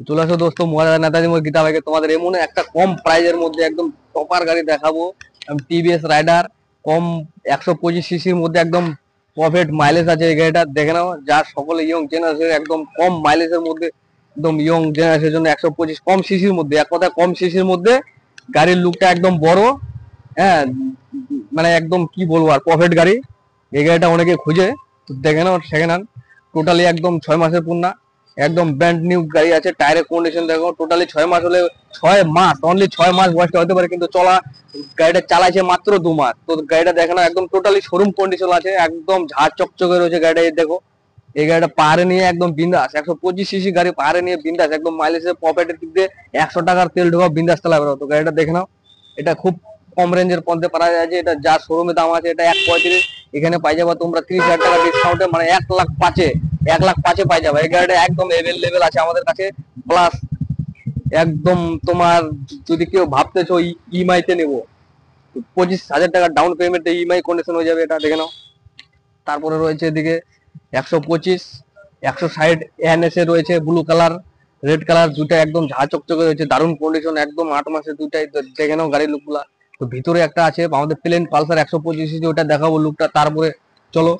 চলে আসো দোস্ত মহারাজা নেতাজি মোড় গীতা বাইকে তোমাদের এমন একটা কম প্রাইজের মধ্যে একদম টপার গাড়ি দেখাবো। টিভিএস রাইডার কম 125 সিসির মধ্যে একদম পারফেক্ট মাইলেজ আছে এই গাড়িটা দেখে নাও। যার সকলে ইয়ং জেনারেশন একদম কম মাইলেজের মধ্যে একদম ইয়ং জেনারেশনের জন্য 125 কম সিসির মধ্যে, এক কথা কম সিসির মধ্যে গাড়ির লুকটা একদম বড়। হ্যাঁ, মানে একদম কি বলবো আর পারফেক্ট গাড়ি। এই গাড়িটা অনেকে খুঁজে, তো দেখে নাও সেকেন্ড হ্যান্ড। টোটালি একদম 6 মাসের পুন্না, একদম ব্র্যান্ড নিউ গাড়ি আছে। টায়ারের কন্ডিশন দেখো, টোটালি 6 মাস হলে, 6 মাস অনলি 6 মাস বয়সটা হতে পারে, কিন্তু চলা গাড়িটা চালাইছে মাত্র 2 মাস। তো গাড়িটা দেখো না, একদম টোটালি শোরুম কন্ডিশন আছে, একদম ঝাঁ চকচকে রয়েছে গাড়িটা। এই দেখো, এই গাড়িটা পাহাড়ে নিয়ে একদম বিন্দাস, 125 সিসি গাড়ি পাহাড়ে নিয়ে বিন্দাস একদম মাইলেজের পকেটের দিক দিয়ে 100 টাকার তেল ঢোকাও বিন্দাস চালাবে। তো গাড়িটা দেখে নাও, এটা খুব কম রেঞ্জের মধ্যে পাওয়া যায়। এটা যা শোরুমে দাম আছে এটা 1.35, এখানে পাই যাবা তোমরা 30,000 টাকা ডিসকাউন্টে, মানে 1,05,000, 1,05,000 পাই যাবে। এই গাড়িটা একদম এভেলেবেল আছে আমাদের কাছে। প্লাস একদম তোমার যদি কেউ ভাবতেছো ইএমআই তে নেবো, 25,000 টাকা ডাউন পেমেন্টে ইএমআই কন্ডিশন হয়ে যাবে, এটা দেখে নাও। তারপরে রয়েছে এদিকে 125, 160 এনএস এ রয়েছে ব্লু কালার, রেড কালার, দুটা একদম ঝাঁ চকচকে রয়েছে, দারুণ কন্ডিশন, একদম 8 মাসের দুটাই। দেখে নাও গাড়ির লুকগুলা। তো ভিতরে একটা আছে আমাদের প্লেন পালসার 125, ওটা দেখাবো লুকটা। তারপরে চলো,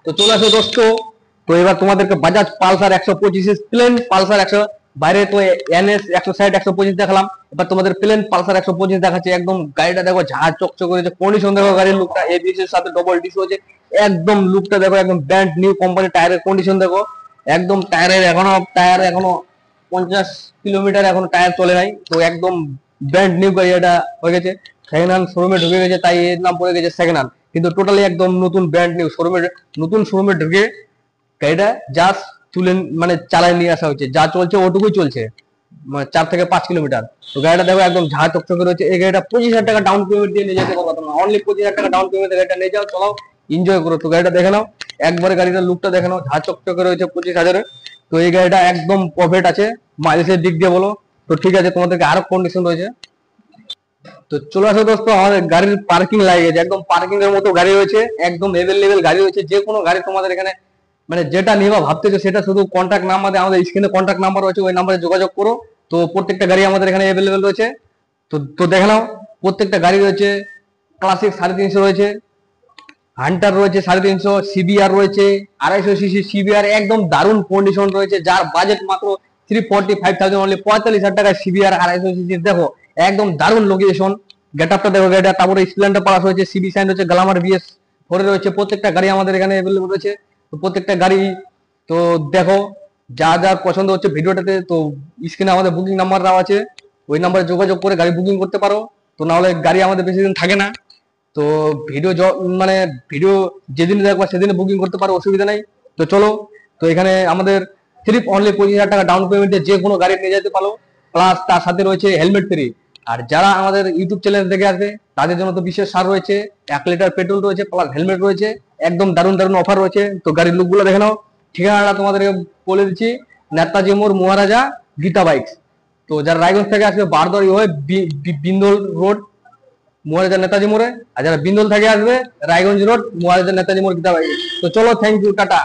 তো চলে আসো দোস্ত। তো এবার তোমাদেরকে বাজাজ পালসার 125 প্লেন পালসার 100, বাইরে তো এনএস 160 125 দেখালাম, এবার তোমাদের প্লেন পালসার 125 দেখাচ্ছে। একদম গাড়িটা দেখো ঝাঁ চকচক করেছে, কন্ডিশন দেখো গাড়ির লুকটা, এবিএস এর সাথে ডবল ডিস হয়েছে। একদম লুকটা দেখো, একদম ব্র্যান্ড নিউ কোম্পানি। টায়ারের কন্ডিশন দেখো, একদম টায়ার এখনো 50 কিলোমিটার এখনো টায়ার চলে নাই। তো একদম ব্র্যান্ড নিউ গাড়ি এটা হয়ে গেছে। সেকেন্ড হ্যান্ড শোরুমে ঢুকে গেছে, তাই এর নাম পড়ে গেছে সেকেন্ড হ্যান্ড, কিন্তু টোটালি একদম নতুন ব্র্যান্ড নিউ শোরুমে, নতুন শোরুমে ঢুকে গাড়িটা জাস্ট তুলে মানে চালায় নিয়ে আসা হচ্ছে। যা চলছে ওটুকুই চলছে, মানে 4 থেকে 5 কিলোমিটার। তো গাড়িটা দেখো একদম ঝাঁ চকচকে রয়েছে। এই গাড়িটা 25,000 টাকা ডাউন পেমেন্ট দিয়ে নিয়ে যেতে পারবো তোমরা, অনলি 25,000 টাকা ডাউন পেমেন্ট গাড়িটা নিয়ে যাও, চলাও, এনজয় করো। তো গাড়িটা দেখে নাও, একবারে গাড়িটার লুকটা দেখে নাও, ঝাঁ চকচকে রয়েছে 25,000-এ। তো এই গাড়িটা একদম পারফেক্ট আছে মাইলেজের দিক দিয়ে বলো। তো ঠিক আছে, তোমাদেরকে আরো কন্ডিশন রয়েছে। তো চলে আসো দোস্ত, আমাদের গাড়ির পার্কিং লাগে গেছে, একদম পার্কিং এর মতো গাড়ি রয়েছে, একদম এভেলেবেল গাড়ি রয়েছে। যে কোনো গাড়ি তোমাদের এখানে মানে যেটা নিবা ভাবতেছো সেটা, শুধু কন্ট্যাক্ট নাম্বার, আমাদের স্ক্রিনে কন্ট্যাক্ট নাম্বার রয়েছে, ওই নাম্বারে যোগাযোগ করো। তো প্রত্যেকটা গাড়ি আমাদের এখানে এভেলেবেল রয়েছে। তো দেখে নাও, প্রত্যেকটা গাড়ি রয়েছে। ক্লাসিক 350 রয়েছে, হান্টার রয়েছে 350, সিবিআর রয়েছে 250 সিসি সিবিআর, একদম দারুণ কন্ডিশন রয়েছে। যার বাজেট মাত্র 345,000, অনলি 45,000 টাকায় সিবিআর 250 সিসি। দেখো একদম দারুণ লোকেশন, গেট আপটা দেখো গাড়িটা। তারপরে স্প্লেন্ডার প্লাস রয়েছে, সিবি সাইন রয়েছে, গ্ল্যামার বিএস 4 রয়েছে। প্রত্যেকটা গাড়ি আমাদের এখানে অ্যাভেলেবল রয়েছে। তো প্রত্যেকটা গাড়ি তো দেখো, যা যা পছন্দ হচ্ছে ভিডিওটাতে, তো স্ক্রিনে আমাদের বুকিং নাম্বার দেওয়া আছে, ওই নাম্বারে যোগাযোগ করে গাড়ি বুকিং করতে পারো। তো না হলে গাড়ি আমাদের বেশি দিন থাকে না। তো মানে ভিডিও যেদিন দেখবা সেদিনে বুকিং করতে পারো, অসুবিধা নাই। তো চলো, তো এখানে আমাদের সির্ফ অনলি 25,000 টাকা ডাউন পেমেন্টে যে কোনো গাড়ি নিয়ে যেতে পারো। প্লাস তার সাথে রয়েছে হেলমেট ফ্রি। আর যারা আমাদের ইউটিউব চ্যানেল দেখে আসবে তাদের জন্য তো বিশেষ ছাড় রয়েছে, 1 লিটার পেট্রোল রয়েছে, প্লাস হেলমেট রয়েছে, একদম দারুণ দারুণ অফার রয়েছে। তো গাড়ির লুকগুলো দেখে নাও। ঠিকানাটা তোমাদেরকে বলে দিচ্ছি, নেতাজি মোড়, মহারাজা গীতা বাইকস। তো যারা রায়গঞ্জ থেকে আসবে বারদরি হয়ে বিন্দল রোড, মহারাজা নেতাজি মোড়ে। আর যারা বিন্দল থেকে আসবে রায়গঞ্জ রোড, মহারাজা নেতাজি মোড় গীতা বাইক। তো চলো, থ্যাংক ইউ, টাটা।